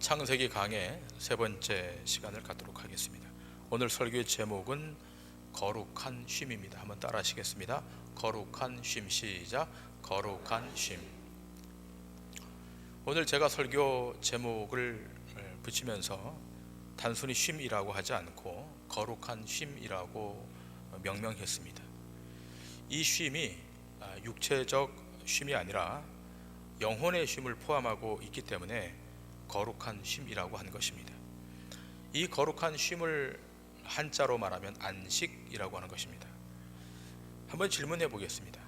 창세기 강의 세 번째 시간을 갖도록 하겠습니다. 오늘 설교의 제목은 거룩한 쉼입니다. 한번 따라 하시겠습니다. 거룩한 쉼. 시작. 거룩한 쉼. 오늘 제가 설교 제목을 붙이면서 단순히 쉼이라고 하지 않고 거룩한 쉼이라고 명명했습니다. 이 쉼이 육체적 쉼이 아니라 영혼의 쉼을 포함하고 있기 때문에 거룩한 쉼이라고 하는 것입니다. 이 거룩한 쉼을 한자로 말하면 안식이라고 하는 것입니다. 한번 질문해 보겠습니다.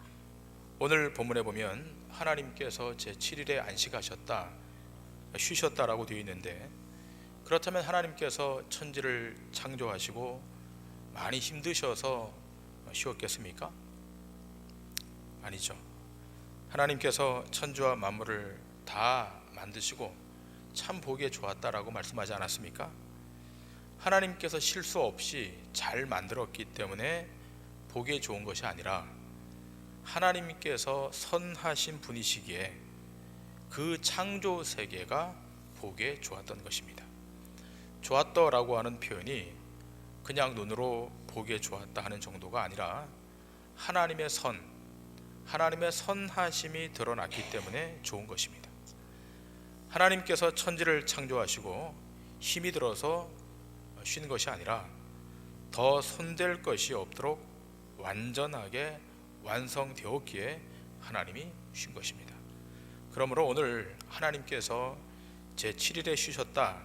오늘 본문에 보면 하나님께서 제7일에 안식하셨다, 쉬셨다라고 되어 있는데, 그렇다면 하나님께서 천지를 창조하시고 많이 힘드셔서 쉬었겠습니까? 아니죠. 하나님께서 천지와 만물을 다 만드시고 참 보기에 좋았다라고 말씀하지 않았습니까? 하나님께서 실수 없이 잘 만들었기 때문에 보기에 좋은 것이 아니라 하나님께서 선하신 분이시기에 그 창조 세계가 보기에 좋았던 것입니다. 좋았다라고 하는 표현이 그냥 눈으로 보기에 좋았다 하는 정도가 아니라 하나님의 하나님의 선하심이 드러났기 때문에 좋은 것입니다. 하나님께서 천지를 창조하시고 힘이 들어서 쉰 것이 아니라 더 손댈 것이 없도록 완전하게 완성되었기에 하나님이 쉰 것입니다. 그러므로 오늘 하나님께서 제7일에 쉬셨다,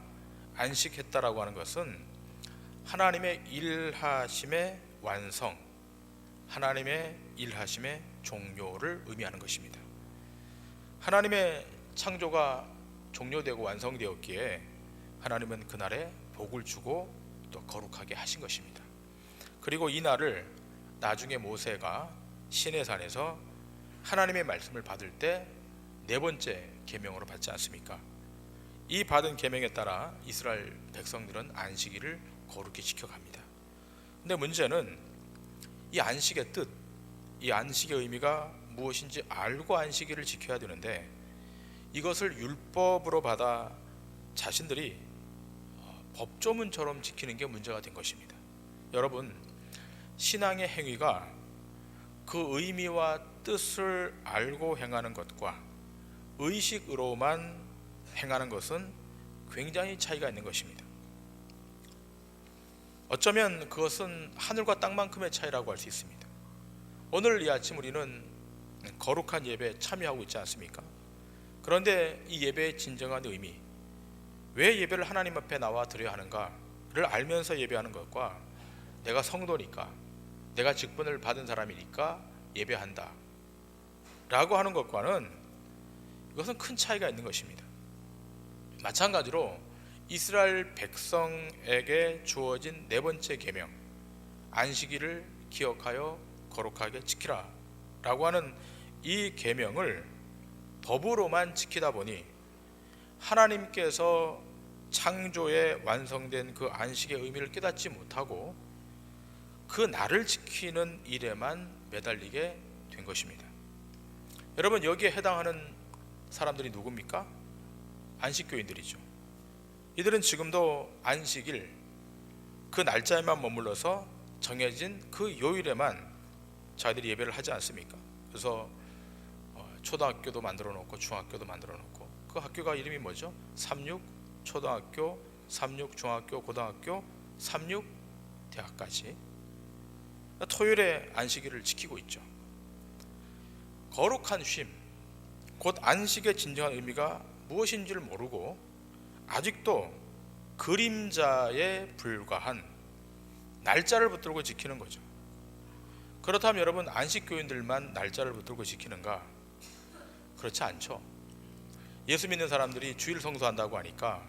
안식했다라고 하는 것은 하나님의 일하심의 완성, 하나님의 일하심의 종료를 의미하는 것입니다. 하나님의 창조가 종료되고 완성되었기에 하나님은 그날에 복을 주고 또 거룩하게 하신 것입니다. 그리고 이 날을 나중에 모세가 시내산에서 하나님의 말씀을 받을 때 네 번째 계명으로 받지 않습니까? 이 받은 계명에 따라 이스라엘 백성들은 안식일을 거룩히 지켜갑니다. 근데 문제는 이 안식의 뜻, 이 안식의 의미가 무엇인지 알고 안식일을 지켜야 되는데, 이것을 율법으로 받아 자신들이 법조문처럼 지키는 게 문제가 된 것입니다. 여러분, 신앙의 행위가 그 의미와 뜻을 알고 행하는 것과 의식으로만 행하는 것은 굉장히 차이가 있는 것입니다. 어쩌면 그것은 하늘과 땅만큼의 차이라고 할 수 있습니다. 오늘 이 아침 우리는 거룩한 예배에 참여하고 있지 않습니까? 그런데 이 예배의 진정한 의미, 왜 예배를 하나님 앞에 나와 드려야 하는가를 알면서 예배하는 것과 내가 성도니까, 내가 직분을 받은 사람이니까 예배한다 라고 하는 것과는 이것은 큰 차이가 있는 것입니다. 마찬가지로 이스라엘 백성에게 주어진 네 번째 계명, 안식일을 기억하여 거룩하게 지키라 라고 하는 이 계명을 법으로만 지키다 보니 하나님께서 창조에 완성된 그 안식의 의미를 깨닫지 못하고 그 날을 지키는 일에만 매달리게 된 것입니다. 여러분, 여기에 해당하는 사람들이 누굽니까? 안식교인들이죠. 이들은 지금도 안식일 그 날짜에만 머물러서 정해진 그 요일에만 자기들이 예배를 하지 않습니까? 그래서 초등학교도 만들어 놓고 중학교도 만들어 놓고, 그 학교가 이름이 뭐죠? 삼육 초등학교, 삼육 중학교, 고등학교, 삼육 대학까지 토요일에 안식일을 지키고 있죠. 거룩한 쉼, 곧 안식의 진정한 의미가 무엇인지를 모르고 아직도 그림자에 불과한 날짜를 붙들고 지키는 거죠. 그렇다면 여러분, 안식교인들만 날짜를 붙들고 지키는가? 그렇지 않죠. 예수 믿는 사람들이 주일 성수한다고 하니까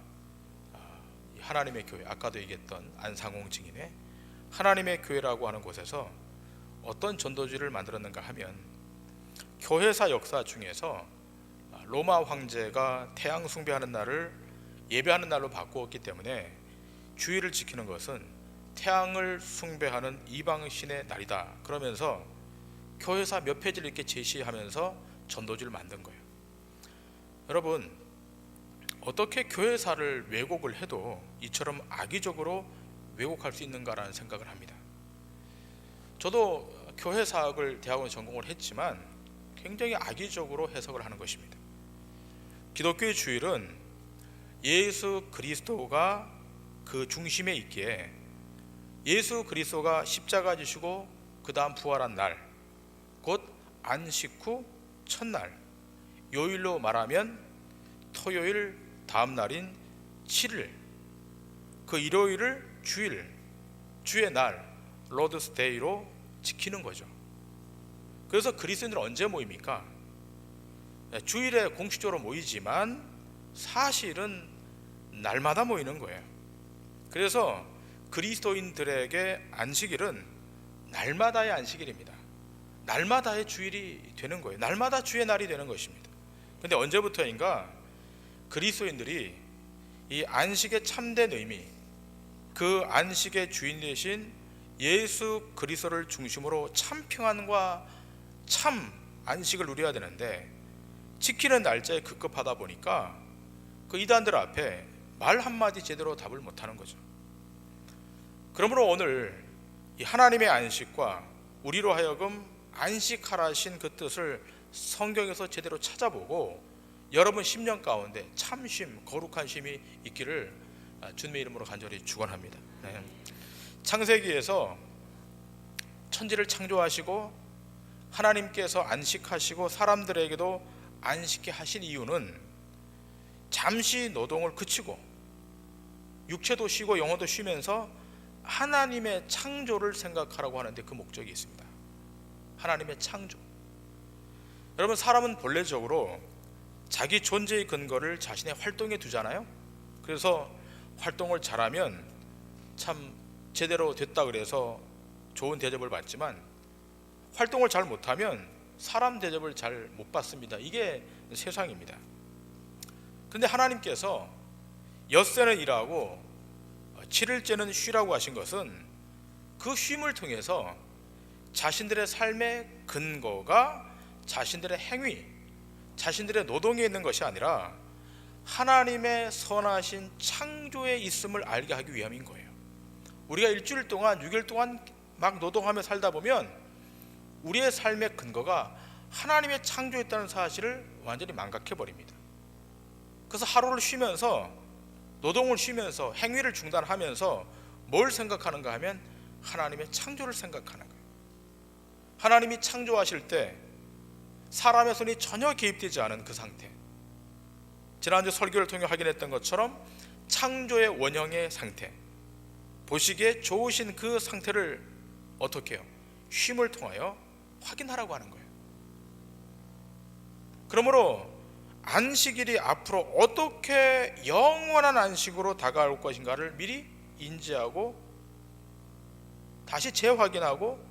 하나님의 교회, 아까도 얘기했던 안상홍 증인의 하나님의 교회라고 하는 곳에서 어떤 전도지를 만들었는가 하면, 교회사 역사 중에서 로마 황제가 태양 숭배하는 날을 예배하는 날로 바꾸었기 때문에 주일을 지키는 것은 태양을 숭배하는 이방신의 날이다, 그러면서 교회사 몇 페이지를 이렇게 제시하면서 전도지를 만든 거예요. 여러분, 어떻게 교회사를 왜곡을 해도 이처럼 악의적으로 왜곡할 수 있는가라는 생각을 합니다. 저도 교회 사학을 대학원 전공을 했지만 굉장히 악의적으로 해석을 하는 것입니다. 기독교의 주일은 예수 그리스도가 그 중심에 있기에 예수 그리스도가 십자가 지시고 그 다음 부활한 날, 곧 안식 후 첫날, 요일로 말하면 토요일 다음 날인 7일, 그 일요일을 주일, 주의 날, 로드스 데이로 지키는 거죠. 그래서 그리스도인들은 언제 모입니까? 주일에 공식적으로 모이지만 사실은 날마다 모이는 거예요. 그래서 그리스도인들에게 안식일은 날마다의 안식일입니다. 날마다의 주일이 되는 거예요. 날마다 주의 날이 되는 것입니다. 그런데 언제부터인가 그리스도인들이 이 안식의 참된 의미, 그 안식의 주인 되신 예수 그리스도를 중심으로 참 평안과 참 안식을 누려야 되는데 지키는 날짜에 급급하다 보니까 그 이단들 앞에 말 한마디 제대로 답을 못하는 거죠. 그러므로 오늘 이 하나님의 안식과 우리로 하여금 안식하라신 그 뜻을 성경에서 제대로 찾아보고 여러분 심령 가운데 참쉼, 거룩한 쉼이 있기를 주님의 이름으로 간절히 축원합니다. 창세기에서 천지를 창조하시고 하나님께서 안식하시고 사람들에게도 안식케 하신 이유는 잠시 노동을 그치고 육체도 쉬고 영혼도 쉬면서 하나님의 창조를 생각하라고 하는데 그 목적이 있습니다. 하나님의 창조. 여러분, 사람은 본래적으로 자기 존재의 근거를 자신의 활동에 두잖아요. 그래서 활동을 잘하면 참 제대로 됐다 그래서 좋은 대접을 받지만 활동을 잘 못하면 사람 대접을 잘 못 받습니다. 이게 세상입니다. 그런데 하나님께서 엿새는 일하고 7일째는 쉬라고 하신 것은 그 쉼을 통해서 자신들의 삶의 근거가 자신들의 행위, 자신들의 노동에 있는 것이 아니라 하나님의 선하신 창조에 있음을 알게 하기 위함인 거예요. 우리가 일주일 동안 6일 동안 막 노동하며 살다 보면 우리의 삶의 근거가 하나님의 창조에 있다는 사실을 완전히 망각해 버립니다. 그래서 하루를 쉬면서 노동을 쉬면서 행위를 중단하면서 뭘 생각하는가 하면 하나님의 창조를 생각하는 거예요. 하나님이 창조하실 때 사람의 손이 전혀 개입되지 않은 그 상태, 지난주 설교를 통해 확인했던 것처럼 창조의 원형의 상태, 보시기에 좋으신 그 상태를 어떻게 해요? 쉼을 통하여 확인하라고 하는 거예요. 그러므로 안식일이 앞으로 어떻게 영원한 안식으로 다가올 것인가를 미리 인지하고 다시 재확인하고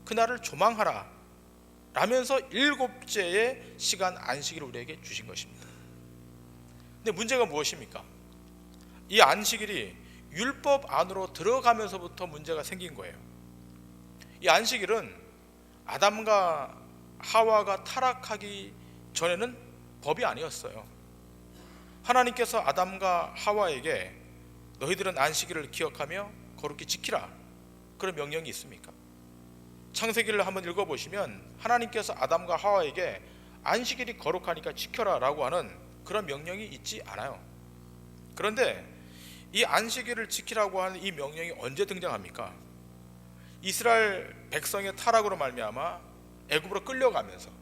그날을 조망하라 라면서 7제의 시간 안식일을 우리에게 주신 것입니다. 근데 문제가 무엇입니까? 이 안식일이 율법 안으로 들어가면서부터 문제가 생긴 거예요. 이 안식일은 아담과 하와가 타락하기 전에는 법이 아니었어요. 하나님께서 아담과 하와에게 너희들은 안식일을 기억하며 거룩히 지키라, 그런 명령이 있습니까? 창세기를 한번 읽어보시면 하나님께서 아담과 하와에게 안식일이 거룩하니까 지켜라 라고 하는 그런 명령이 있지 않아요. 그런데 이 안식일을 지키라고 하는 이 명령이 언제 등장합니까? 이스라엘 백성의 타락으로 말미암아 애굽으로 끌려가면서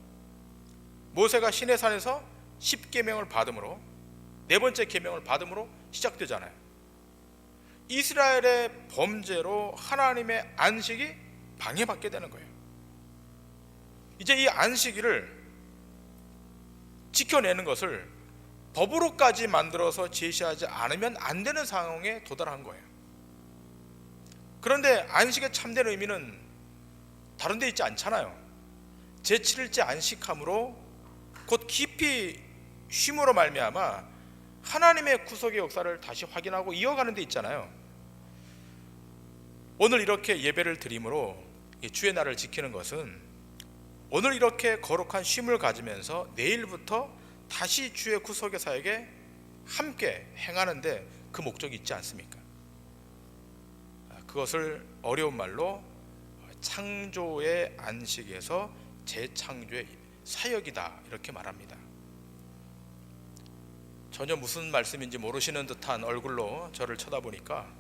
모세가 시내산에서 10계명을 받음으로, 네 번째 계명을 받음으로 시작되잖아요. 이스라엘의 범죄로 하나님의 안식이 방해받게 되는 거예요. 이제 이 안식일을 지켜내는 것을 법으로까지 만들어서 제시하지 않으면 안 되는 상황에 도달한 거예요. 그런데 안식의 참된 의미는 다른 데 있지 않잖아요. 제7일째 안식함으로 곧 깊이 쉼으로 말미암아 하나님의 구속의 역사를 다시 확인하고 이어가는 데 있잖아요. 오늘 이렇게 예배를 드림으로 주의 날을 지키는 것은 오늘 이렇게 거룩한 쉼을 가지면서 내일부터 다시 주의 구속의 사역에 함께 행하는데 그 목적이 있지 않습니까? 그것을 어려운 말로 창조의 안식에서 재창조의 사역이다 이렇게 말합니다. 전혀 무슨 말씀인지 모르시는 듯한 얼굴로 저를 쳐다보니까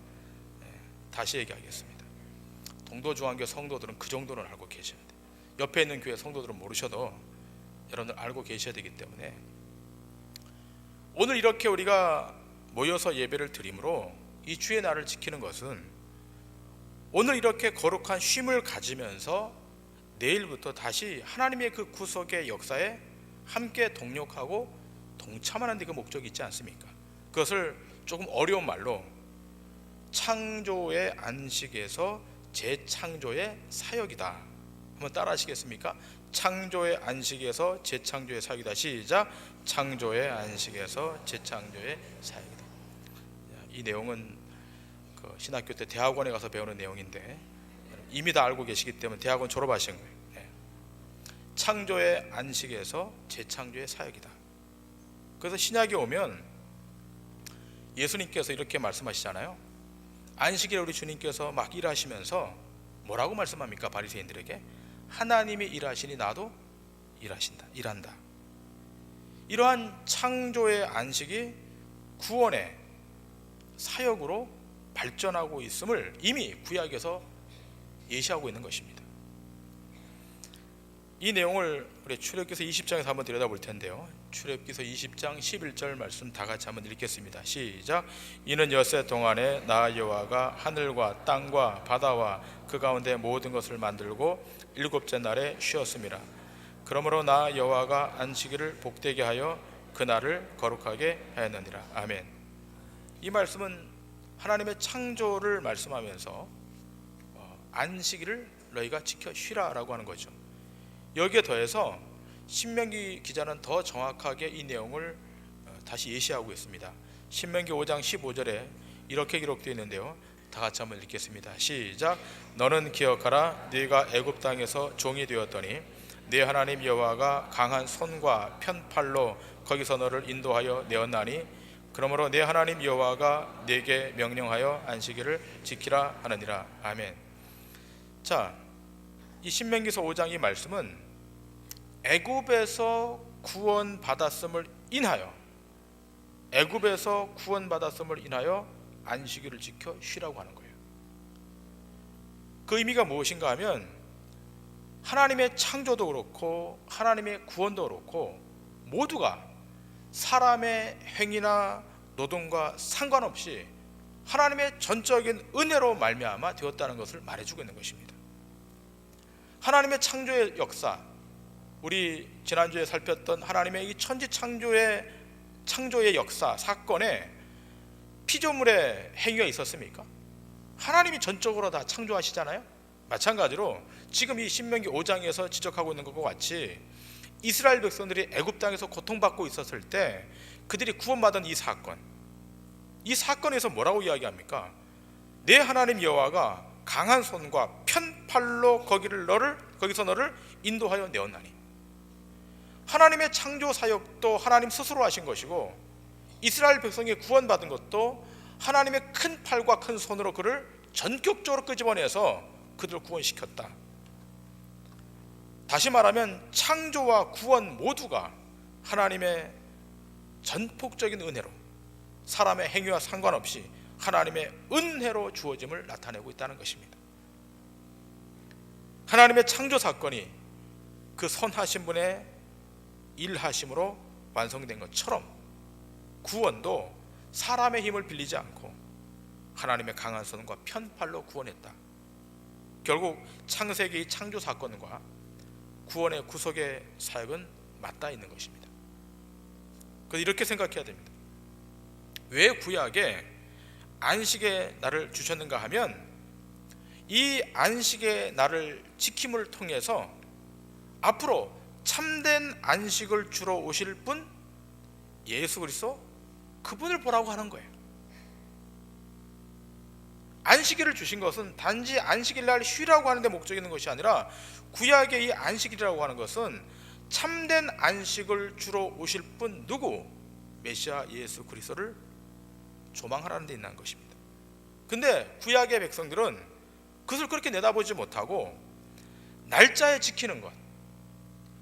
다시 얘기하겠습니다. 동도중앙교 성도들은 그 정도는 알고 계셔야 돼요. 옆에 있는 교회 성도들은 모르셔도 여러분들 알고 계셔야 되기 때문에 오늘 이렇게 우리가 모여서 예배를 드림으로 이 주의 날을 지키는 것은 오늘 이렇게 거룩한 쉼을 가지면서 내일부터 다시 하나님의 그 구속의 역사에 함께 동력하고 동참하는 데 그 목적이 있지 않습니까? 그것을 조금 어려운 말로 창조의 안식에서 재창조의 사역이다. 한번 따라 하시겠습니까? 창조의 안식에서 재창조의 사역이다. 시작. 창조의 안식에서 재창조의 사역이다. 이 내용은 그 신학교 때 대학원에 가서 배우는 내용인데 이미 다 알고 계시기 때문에 대학원 졸업하신 거예요. 창조의 안식에서 재창조의 사역이다. 그래서 신약에 오면 예수님께서 이렇게 말씀하시잖아요. 안식일에 우리 주님께서 막 일하시면서 뭐라고 말씀합니까? 바리새인들에게 하나님이 일하시니 나도 일한다. 이러한 창조의 안식이 구원의 사역으로 발전하고 있음을 이미 구약에서 예시하고 있는 것입니다. 이 내용을 우리 출애굽기서 20장에서 한번 들여다볼 텐데요. 출애굽기서 20장 11절 말씀 다 같이 한번 읽겠습니다. 시작. 이는 엿새 동안에 나 여호와가 하늘과 땅과 바다와 그 가운데 모든 것을 만들고 일곱째 날에 쉬었음이라. 그러므로 나 여호와가 안식일을 복되게 하여 그 날을 거룩하게 하였느니라. 아멘. 이 말씀은 하나님의 창조를 말씀하면서 안식일을 너희가 지켜 쉬라라고 하는 거죠. 여기에 더해서 신명기 기자는 더 정확하게 이 내용을 다시 예시하고 있습니다. 신명기 5장 15절에 이렇게 기록되어 있는데요. 다 같이 한번 읽겠습니다. 시작. 너는 기억하라. 네가 애굽 땅에서 종이 되었더니 네 하나님 여호와가 강한 손과 편팔로 거기서 너를 인도하여 내었나니 그러므로 네 하나님 여호와가 네게 명령하여 안식일을 지키라 하느니라. 아멘. 자, 이 신명기서 5장 이 말씀은 애굽에서 구원받았음을 인하여 안식일을 지켜 쉬라고 하는 거예요. 그 의미가 무엇인가 하면 하나님의 창조도 그렇고 하나님의 구원도 그렇고 모두가 사람의 행위나 노동과 상관없이 하나님의 전적인 은혜로 말미암아 되었다는 것을 말해주고 있는 것입니다. 하나님의 창조의 역사, 우리 지난주에 살폈던 하나님의 이 천지 창조의 역사 사건에 피조물의 행위가 있었습니까? 하나님이 전적으로 다 창조하시잖아요. 마찬가지로 지금 이 신명기 5장에서 지적하고 있는 것과 같이 이스라엘 백성들이 애굽 땅에서 고통받고 있었을 때 그들이 구원받은 이 사건에서 뭐라고 이야기합니까? 내 하나님 여호와가 강한 손과 편팔로 거기서 너를 인도하여 내었나니. 하나님의 창조 사역도 하나님 스스로 하신 것이고 이스라엘 백성이 구원받은 것도 하나님의 큰 팔과 큰 손으로 그를 전격적으로 끄집어내서 그들을 구원시켰다. 다시 말하면 창조와 구원 모두가 하나님의 전폭적인 은혜로 사람의 행위와 상관없이 하나님의 은혜로 주어짐을 나타내고 있다는 것입니다. 하나님의 창조 사건이 그 선하신 분의 일하심으로 완성된 것처럼 구원도 사람의 힘을 빌리지 않고 하나님의 강한 손과 편팔로 구원했다. 결국 창세기의 창조 사건과 구원의 구속의 사역은 맞닿아 있는 것입니다. 그래서 이렇게 생각해야 됩니다. 왜 구약에 안식의 날을 주셨는가 하면 이 안식의 날을 지킴을 통해서 앞으로 참된 안식을 주러 오실 분 예수 그리스도 그분을 보라고 하는 거예요. 안식일을 주신 것은 단지 안식일 날 쉬라고 하는 데 목적이 있는 것이 아니라 구약의 이 안식일이라고 하는 것은 참된 안식을 주러 오실 분 누구? 메시아 예수 그리스도를 조망하라는 데 있는 것입니다. 근데 구약의 백성들은 그것을 그렇게 내다보지 못하고 날짜에 지키는 것,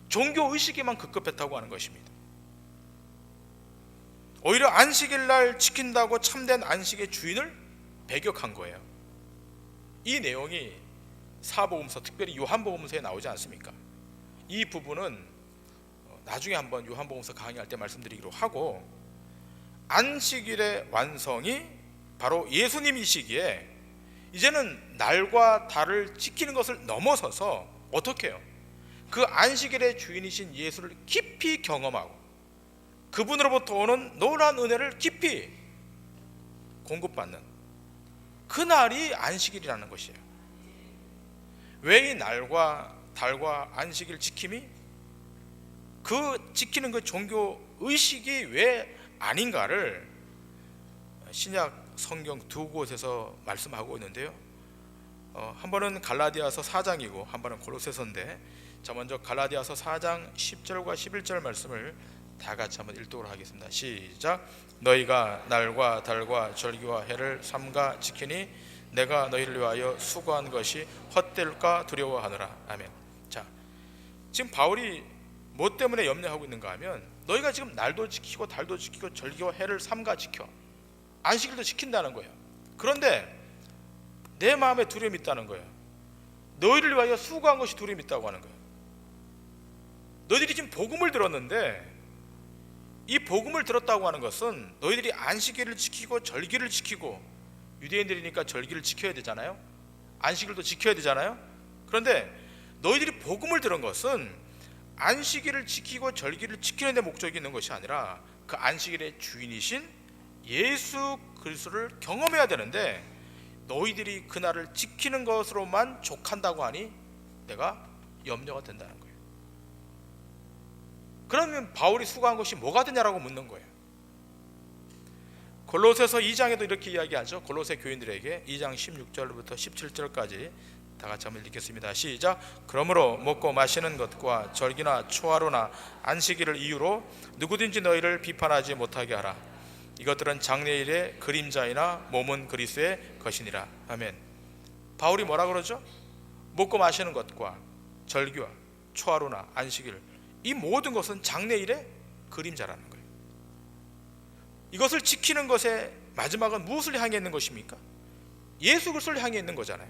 종교 의식에만 급급했다고 하는 것입니다. 오히려 안식일 날 지킨다고 참된 안식의 주인을 배격한 거예요. 이 내용이 사복음서, 특별히 요한복음서에 나오지 않습니까? 이 부분은 나중에 한번 요한복음서 강의할 때 말씀드리기로 하고, 안식일의 완성이 바로 예수님이시기에 이제는 날과 달을 지키는 것을 넘어서서 어떻게 해요? 그 안식일의 주인이신 예수를 깊이 경험하고 그분으로부터 오는 놀라운 은혜를 깊이 공급받는 그 날이 안식일이라는 것이에요. 왜 이 날과 달과 안식일 지킴이, 그 지키는 그 종교 의식이 왜 아닌가를 신약 성경 두 곳에서 말씀하고 있는데요. 한 번은 갈라디아서 4장이고 한 번은 골로새서인데, 자 먼저 갈라디아서 4장 10절과 11절 말씀을 다 같이 한번 읽도록 하겠습니다. 시작. 너희가 날과 달과 절기와 해를 삼가 지키니 내가 너희를 위하여 수고한 것이 헛될까 두려워하노라. 아멘. 자, 지금 바울이 뭐 때문에 염려하고 있는가 하면, 너희가 지금 날도 지키고 달도 지키고 절기와 해를 삼가 지켜, 안식일도 지킨다는 거예요. 그런데 내 마음에 두려움이 있다는 거예요. 너희를 위하여 수고한 것이 두려움이 있다고 하는 거예요. 너희들이 지금 복음을 들었는데, 이 복음을 들었다고 하는 것은 너희들이 안식일을 지키고 절기를 지키고, 유대인들이니까 절기를 지켜야 되잖아요. 안식일도 지켜야 되잖아요. 그런데 너희들이 복음을 들은 것은 안식일을 지키고 절기를 지키는 데 목적이 있는 것이 아니라 그 안식일의 주인이신 예수 그리스도를 경험해야 되는데, 너희들이 그날을 지키는 것으로만 족한다고 하니 내가 염려가 된다는 거예요. 그러면 바울이 수고한 것이 뭐가 되냐라고 묻는 거예요. 골로새서 2장에도 이렇게 이야기하죠. 골로새 교인들에게 2장 16절부터 17절까지 다 같이 한번 읽겠습니다. 시작. 그러므로 먹고 마시는 것과 절기나 초하루나 안식일을 이유로 누구든지 너희를 비판하지 못하게 하라. 이것들은 장래일의 그림자이나 몸은 그리스도의 것이니라. 아멘. 바울이 뭐라 그러죠? 먹고 마시는 것과 절기와 초하루나 안식일, 이 모든 것은 장래일의 그림자라는 거예요. 이것을 지키는 것의 마지막은 무엇을 향해 있는 것입니까? 예수 그리스도를 향해 있는 거잖아요.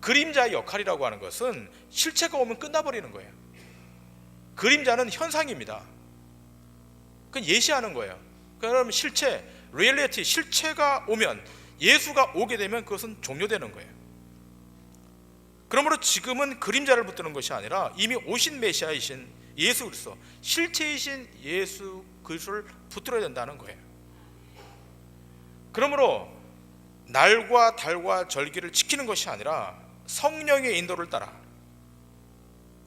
그림자의 역할이라고 하는 것은 실체가 오면 끝나버리는 거예요. 그림자는 현상입니다. 그건 예시하는 거예요. 그러면 실체, 리얼리티, 실체가 오면, 예수가 오게 되면 그것은 종료되는 거예요. 그러므로 지금은 그림자를 붙드는 것이 아니라 이미 오신 메시아이신 예수 그리스도, 실체이신 예수 그리스도를 붙들어야 된다는 거예요. 그러므로 날과 달과 절기를 지키는 것이 아니라 성령의 인도를 따라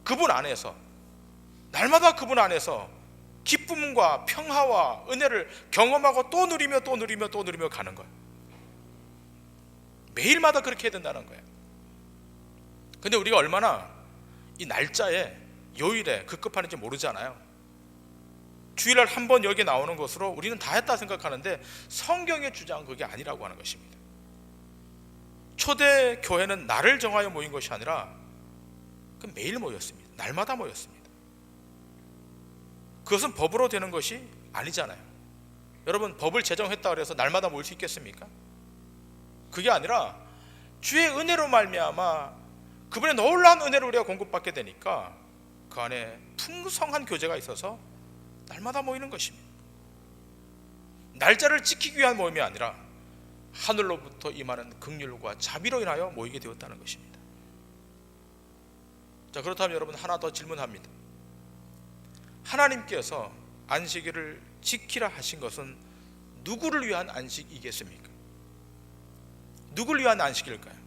그분 안에서, 날마다 그분 안에서 기쁨과 평화와 은혜를 경험하고 또 누리며 또 누리며 또 누리며 가는 거예요. 매일마다 그렇게 해야 된다는 거예요. 근데 우리가 얼마나 이 날짜에, 요일에 급급한지 모르잖아요. 주일날 한 번 여기 나오는 것으로 우리는 다 했다 생각하는데, 성경의 주장은 그게 아니라고 하는 것입니다. 초대 교회는 날을 정하여 모인 것이 아니라 그 매일 모였습니다. 날마다 모였습니다. 그것은 법으로 되는 것이 아니잖아요. 여러분, 법을 제정했다고 해서 날마다 모일 수 있겠습니까? 그게 아니라 주의 은혜로 말미암아 그분의 놀라운 은혜를 우리가 공급받게 되니까 그 안에 풍성한 교제가 있어서 날마다 모이는 것입니다. 날짜를 지키기 위한 모임이 아니라 하늘로부터 임하는 긍휼과 자비로 인하여 모이게 되었다는 것입니다. 자, 그렇다면 여러분, 하나 더 질문합니다. 하나님께서 안식일을 지키라 하신 것은 누구를 위한 안식이겠습니까? 누구를 위한 안식일까요?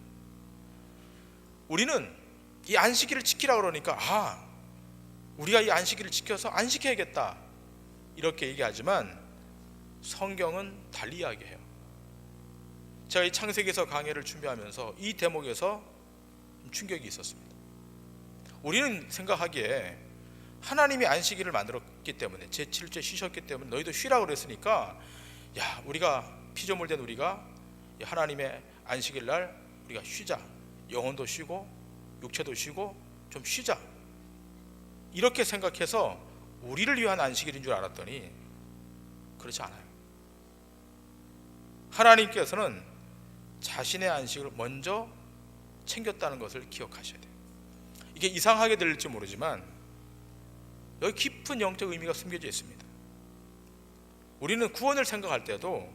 우리는 이 안식일을 지키라 그러니까 우리가 이 안식일을 지켜서 안식해야겠다 이렇게 얘기하지만, 성경은 달리 이야기해요. 제가 이 창세기에서 강의를 준비하면서 이 대목에서 충격이 있었습니다. 우리는 생각하기에 하나님이 안식일을 만들었기 때문에, 제7주에 쉬셨기 때문에 너희도 쉬라고 그랬으니까, 야, 우리가 피조물 된 우리가 하나님의 안식일 날 우리가 쉬자, 영혼도 쉬고 육체도 쉬고 좀 쉬자, 이렇게 생각해서 우리를 위한 안식일인 줄 알았더니 그렇지 않아요. 하나님께서는 자신의 안식을 먼저 챙겼다는 것을 기억하셔야 돼요. 이게 이상하게 들릴지 모르지만 여기 깊은 영적 의미가 숨겨져 있습니다. 우리는 구원을 생각할 때도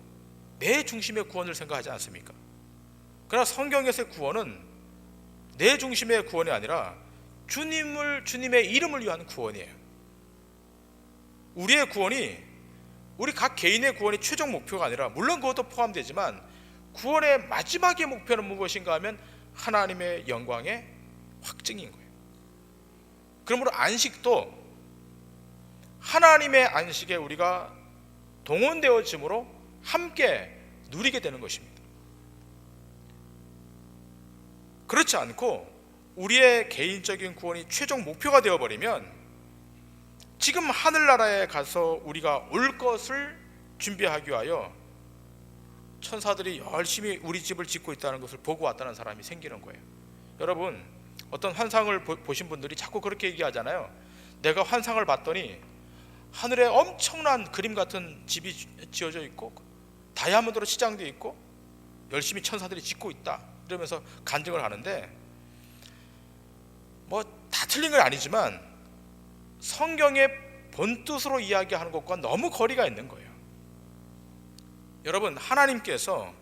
내 중심의 구원을 생각하지 않습니까? 그러나 성경에서의 구원은 내 중심의 구원이 아니라 주님의 이름을 위한 구원이에요. 우리의 구원이, 우리 각 개인의 구원이 최종 목표가 아니라, 물론 그것도 포함되지만 구원의 마지막의 목표는 무엇인가 하면 하나님의 영광의 확증인 거예요. 그러므로 안식도 하나님의 안식에 우리가 동원되어짐으로 함께 누리게 되는 것입니다. 그렇지 않고 우리의 개인적인 구원이 최종 목표가 되어버리면 지금 하늘나라에 가서 우리가 올 것을 준비하기 위하여 천사들이 열심히 우리 집을 짓고 있다는 것을 보고 왔다는 사람이 생기는 거예요. 여러분, 어떤 환상을 보신 분들이 자꾸 그렇게 얘기하잖아요. 내가 환상을 봤더니 하늘에 엄청난 그림 같은 집이 지어져 있고 다이아몬드로 치장되어 있고 열심히 천사들이 짓고 있다, 이러면서 간증을 하는데, 뭐 다 틀린 건 아니지만 성경의 본뜻으로 이야기하는 것과 너무 거리가 있는 거예요. 여러분, 하나님께서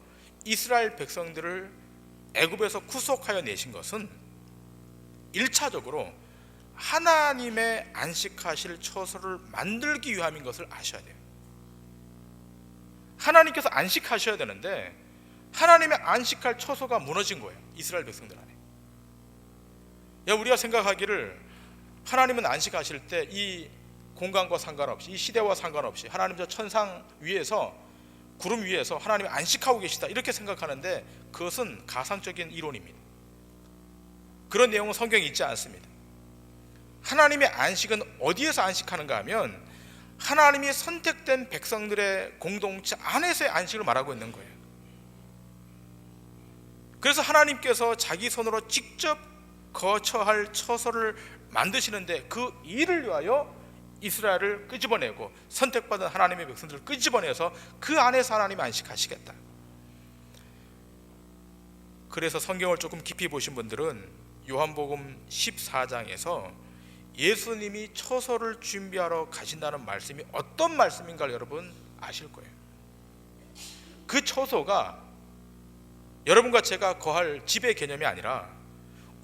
이스라엘 백성들을 애굽에서 구속하여 내신 것은 1차적으로 하나님의 안식하실 처소를 만들기 위함인 것을 아셔야 돼요. 하나님께서 안식하셔야 되는데 하나님의 안식할 처소가 무너진 거예요, 이스라엘 백성들 안에. 우리가 생각하기를 하나님은 안식하실 때 이 공간과 상관없이, 이 시대와 상관없이 하나님 저 천상 위에서, 구름 위에서 하나님이 안식하고 계시다, 이렇게 생각하는데 그것은 가상적인 이론입니다. 그런 내용은 성경에 있지 않습니다. 하나님의 안식은 어디에서 안식하는가 하면 하나님이 선택된 백성들의 공동체 안에서의 안식을 말하고 있는 거예요. 그래서 하나님께서 자기 손으로 직접 거처할 처소를 만드시는데 그 일을 위하여 이스라엘을 끄집어내고 선택받은 하나님의 백성들을 끄집어내서 그 안에서 하나님이 안식하시겠다. 그래서 성경을 조금 깊이 보신 분들은 요한복음 14장에서 예수님이 처소를 준비하러 가신다는 말씀이 어떤 말씀인가를 여러분 아실 거예요. 그 처소가 여러분과 제가 거할 집의 개념이 아니라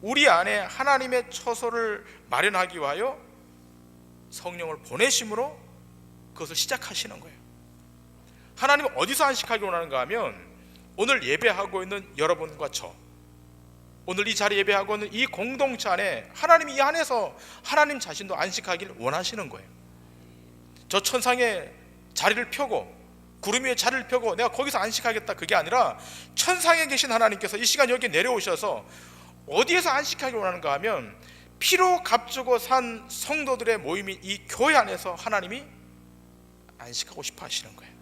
우리 안에 하나님의 처소를 마련하기 위하여 성령을 보내심으로 그것을 시작하시는 거예요. 하나님은 어디서 안식하기 원하는가 하면 오늘 예배하고 있는 여러분과 저, 오늘 이 자리 예배하고 있는 이 공동체 안에 하나님이 이 안에서 하나님 자신도 안식하기를 원하시는 거예요. 저 천상에 자리를 펴고 구름 위에 자리를 펴고 내가 거기서 안식하겠다, 그게 아니라 천상에 계신 하나님께서 이 시간 여기에 내려오셔서 어디에서 안식하기 원하는가 하면 피로 값주고 산 성도들의 모임인 이 교회 안에서 하나님이 안식하고 싶어 하시는 거예요.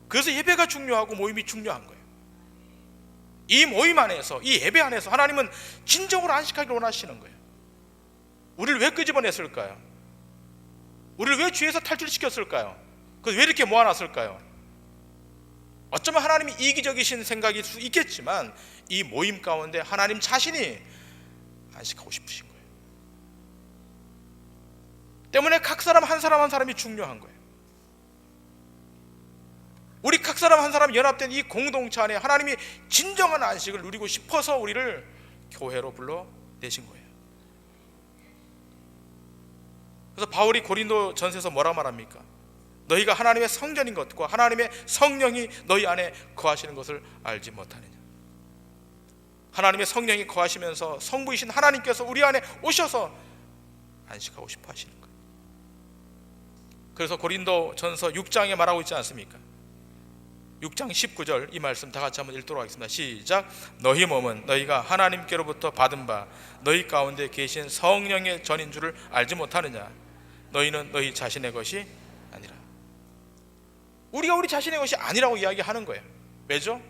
그래서 예배가 중요하고 모임이 중요한 거예요. 이 모임 안에서, 이 예배 안에서 하나님은 진정으로 안식하기를 원하시는 거예요. 우리를 왜 끄집어냈을까요? 우리를 왜 죄에서 탈출시켰을까요? 그래서 왜 이렇게 모아놨을까요? 어쩌면 하나님이 이기적이신 생각일 수 있겠지만 이 모임 가운데 하나님 자신이 안식하고 싶으신 거예요. 때문에 각 사람 한 사람 한 사람이 중요한 거예요. 우리 각 사람 한 사람 연합된 이 공동체 안에 하나님이 진정한 안식을 누리고 싶어서 우리를 교회로 불러내신 거예요. 그래서 바울이 고린도 전서에서 뭐라 말합니까? 너희가 하나님의 성전인 것과 하나님의 성령이 너희 안에 거하시는 것을 알지 못하느냐. 하나님의 성령이 거하시면서 성부이신 하나님께서 우리 안에 오셔서 안식하고 싶어 하시는 거예요. 그래서 고린도 전서 6장에 말하고 있지 않습니까? 6장 19절 이 말씀 다 같이 한번 읽도록 하겠습니다. 시작. 너희 몸은 너희가 하나님께로부터 받은 바 너희 가운데 계신 성령의 전인 줄을 알지 못하느냐. 너희는 너희 자신의 것이 아니라. 우리가 우리 자신의 것이 아니라고 이야기하는 거예요. 왜죠?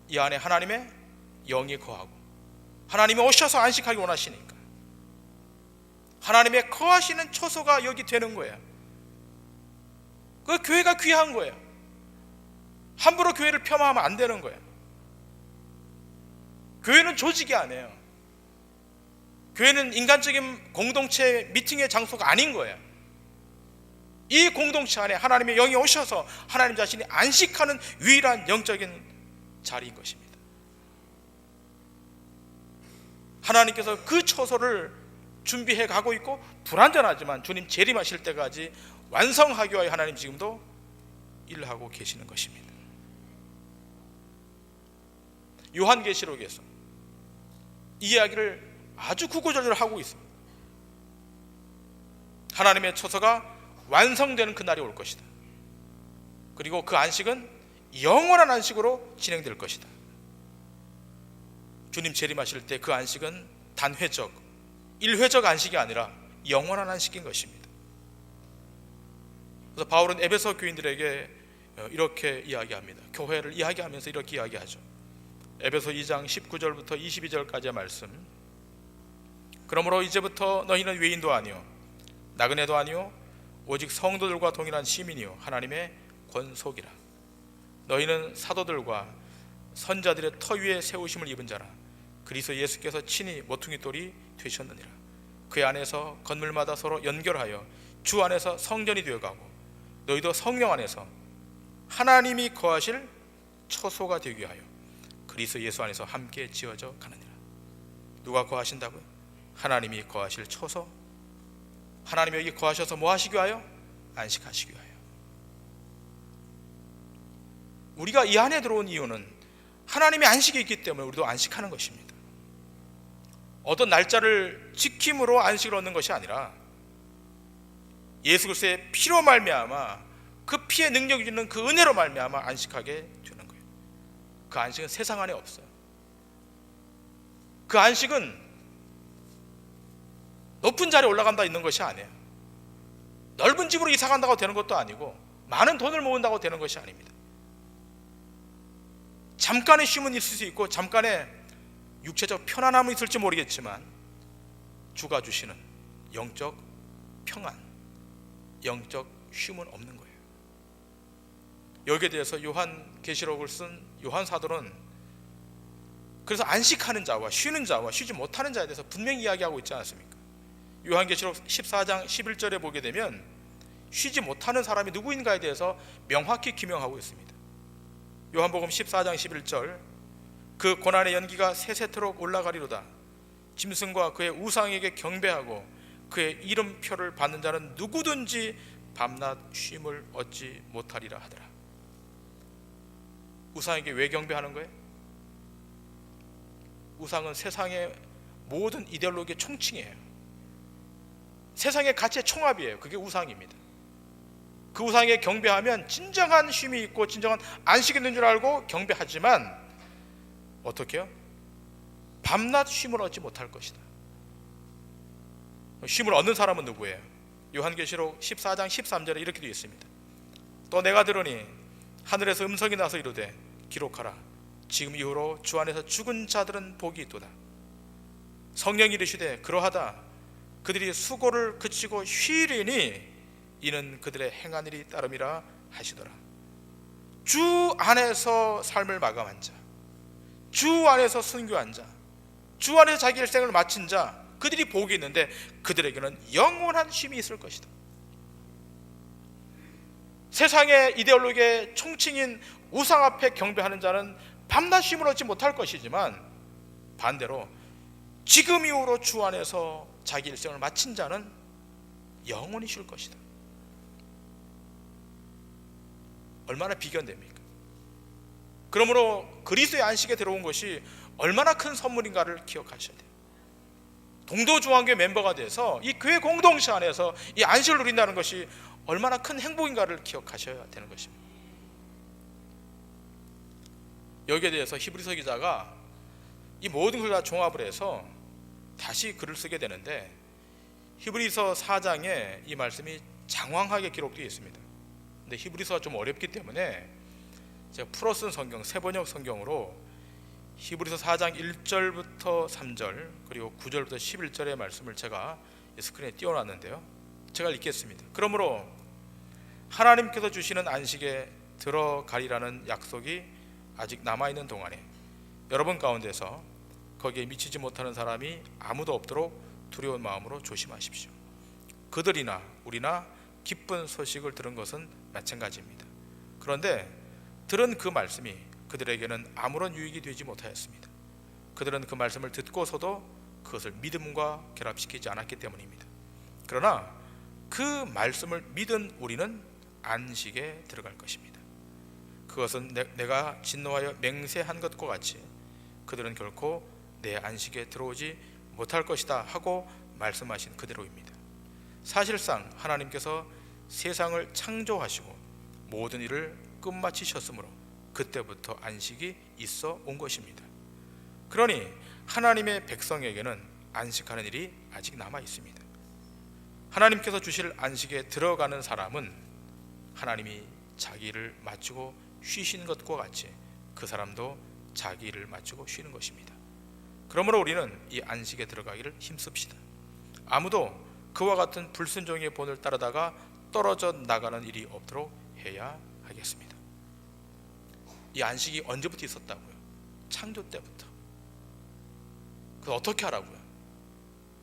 이 안에 하나님의 영이 거하고 하나님이 오셔서 안식하기 원하시니까 하나님의 거하시는 처소가 여기 되는 거예요. 그 교회가 귀한 거예요. 함부로 교회를 폄하하면 안 되는 거예요. 교회는 조직이 아니에요. 교회는 인간적인 공동체 미팅의 장소가 아닌 거예요. 이 공동체 안에 하나님의 영이 오셔서 하나님 자신이 안식하는 유일한 영적인 자리인 것입니다. 하나님께서 그 처소를 준비해 가고 있고 불완전하지만 주님 재림하실 때까지 완성하기 위하여 하나님 지금도 일하고 계시는 것입니다. 요한계시록에서 이 이야기를 아주 구구절절 하고 있습니다. 하나님의 처소가 완성되는 그날이 올 것이다. 그리고 그 안식은 영원한 안식으로 진행될 것이다. 주님 재림하실 때 그 안식은 단회적, 일회적 안식이 아니라 영원한 안식인 것입니다. 그래서 바울은 에베소 교인들에게 이렇게 이야기합니다. 교회를 이야기하면서 이렇게 이야기하죠. 에베소 2장 19절부터 22절까지의 말씀. 그러므로 이제부터 너희는 외인도 아니요 나그네도 아니요 오직 성도들과 동일한 시민이요 하나님의 권속이라. 너희는 사도들과 선자들의 터 위에 세우심을 입은 자라. 그리스도 예수께서 친히 모퉁이 돌이 되셨느니라. 그 안에서 건물마다 서로 연결하여 주 안에서 성전이 되어가고 너희도 성령 안에서 하나님이 거하실 처소가 되기 위하여 그리스도 예수 안에서 함께 지어져 가느니라. 누가 거하신다고요? 하나님이 거하실 처소. 하나님이 여기 거하셔서 뭐 하시기 위하여? 안식하시기 위하여. 우리가 이 안에 들어온 이유는 하나님의 안식이 있기 때문에 우리도 안식하는 것입니다. 어떤 날짜를 지킴으로 안식을 얻는 것이 아니라 예수 그리스도의 피로 말미암아 그 피의 능력이 주는 그 은혜로 말미암아 안식하게 되는 거예요. 그 안식은 세상 안에 없어요. 그 안식은 높은 자리에 올라간다 있는 것이 아니에요. 넓은 집으로 이사 간다고 되는 것도 아니고 많은 돈을 모은다고 되는 것이 아닙니다. 잠깐의 쉼은 있을 수 있고 잠깐의 육체적 편안함은 있을지 모르겠지만 주가 주시는 영적 평안, 영적 쉼은 없는 거예요. 여기에 대해서 요한계시록을 쓴 요한 사도는 그래서 안식하는 자와 쉬는 자와 쉬지 못하는 자에 대해서 분명히 이야기하고 있지 않습니까? 요한계시록 14장 11절에 보게 되면 쉬지 못하는 사람이 누구인가에 대해서 명확히 규명하고 있습니다. 요한복음 14장 11절 그 고난의 연기가 세세토록 올라가리로다. 짐승과 그의 우상에게 경배하고 그의 이름표를 받는 자는 누구든지 밤낮 쉼을 얻지 못하리라 하더라. 우상에게 왜 경배하는 거예요? 우상은 세상의 모든 이데올로기의 총칭이에요. 세상의 가치의 총합이에요. 그게 우상입니다. 그 우상에 경배하면 진정한 쉼이 있고 진정한 안식이 있는 줄 알고 경배하지만 어떻게 해요? 밤낮 쉼을 얻지 못할 것이다. 쉼을 얻는 사람은 누구예요? 요한계시록 14장 13절에 이렇게 되어 있습니다. 또 내가 들으니 하늘에서 음성이 나서 이르되 기록하라. 지금 이후로 주 안에서 죽은 자들은 복이 있도다. 성령이 이르시되 그러하다. 그들이 수고를 그치고 쉬리니 이는 그들의 행한 일이 따름이라 하시더라. 주 안에서 삶을 마감한 자, 주 안에서 순교한 자, 주 안에서 자기 일생을 마친 자, 그들이 복이 있는데 그들에게는 영원한 쉼이 있을 것이다. 세상의 이데올로기의 총칭인 우상 앞에 경배하는 자는 밤낮 쉼을 얻지 못할 것이지만 반대로 지금 이후로 주 안에서 자기 일생을 마친 자는 영원히 쉴 것이다. 얼마나 비견됩니까? 그러므로 그리스도의 안식에 들어온 것이 얼마나 큰 선물인가를 기억하셔야 돼요. 동도중앙교회 멤버가 돼서 이 교회 공동체 안에서 이 안식을 누린다는 것이 얼마나 큰 행복인가를 기억하셔야 되는 것입니다. 여기에 대해서 히브리서 기자가 이 모든 걸 다 종합을 해서 다시 글을 쓰게 되는데, 히브리서 4장에 이 말씀이 장황하게 기록되어 있습니다. 근데 히브리서가 좀 어렵기 때문에 제가 풀어 쓴 성경, 세번역 성경으로 히브리서 4장 1절부터 3절 그리고 9절부터 11절의 말씀을 제가 스크린에 띄워놨는데요, 제가 읽겠습니다. 그러므로 하나님께서 주시는 안식에 들어가리라는 약속이 아직 남아있는 동안에 여러분 가운데서 거기에 미치지 못하는 사람이 아무도 없도록 두려운 마음으로 조심하십시오. 그들이나 우리나 기쁜 소식을 들은 것은 마찬가지입니다. 그런데 들은 그 말씀이 그들에게는 아무런 유익이 되지 못하였습니다. 그들은 그 말씀을 듣고서도 그것을 믿음과 결합시키지 않았기 때문입니다. 그러나 그 말씀을 믿은 우리는 안식에 들어갈 것입니다. 그것은 내가 진노하여 맹세한 것과 같이 그들은 결코 내 안식에 들어오지 못할 것이다 하고 말씀하신 그대로입니다. 사실상 하나님께서 세상을 창조하시고 모든 일을 끝마치셨으므로 그때부터 안식이 있어 온 것입니다. 그러니 하나님의 백성에게는 안식하는 일이 아직 남아 있습니다. 하나님께서 주실 안식에 들어가는 사람은 하나님이 자기 일을 마치고 쉬신 것과 같이 그 사람도 자기 일을 마치고 쉬는 것입니다. 그러므로 우리는 이 안식에 들어가기를 힘씁시다. 아무도 그와 같은 불순종의 본을 따르다가 떨어져 나가는 일이 없도록 해야 하겠습니다. 이 안식이 언제부터 있었다고요? 창조 때부터. 그 어떻게 하라고요?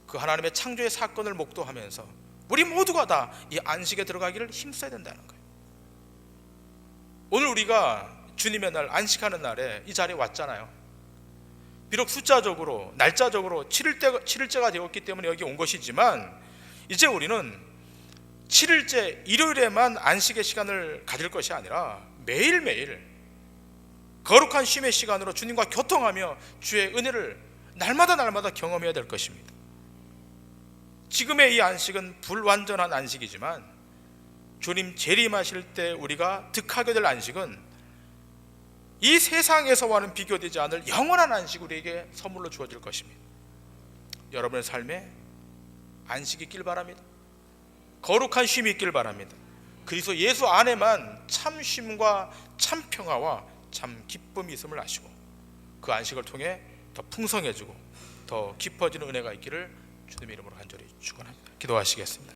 그 하나님의 창조의 사건을 목도하면서 우리 모두가 다 이 안식에 들어가기를 힘써야 된다는 거예요. 오늘 우리가 주님의 날, 안식하는 날에 이 자리에 왔잖아요. 비록 숫자적으로, 날짜적으로 7일째가 되었기 때문에 여기 온 것이지만, 이제 우리는 7일째 일요일에만 안식의 시간을 가질 것이 아니라 매일매일 거룩한 쉼의 시간으로 주님과 교통하며 주의 은혜를 날마다 경험해야 될 것입니다. 지금의 이 안식은 불완전한 안식이지만 주님 재림하실 때 우리가 득하게 될 안식은 이 세상에서와는 비교되지 않을 영원한 안식이 우리에게 선물로 주어질 것입니다. 여러분의 삶에 안식이 있길 바랍니다. 거룩한 쉼이 있길 바랍니다. 그리스도 예수 안에만 참 쉼과 참 평화와 참 기쁨이 있음을 아시고 그 안식을 통해 더 풍성해지고 더 깊어지는 은혜가 있기를 주님의 이름으로 간절히 축원합니다. 기도하시겠습니다.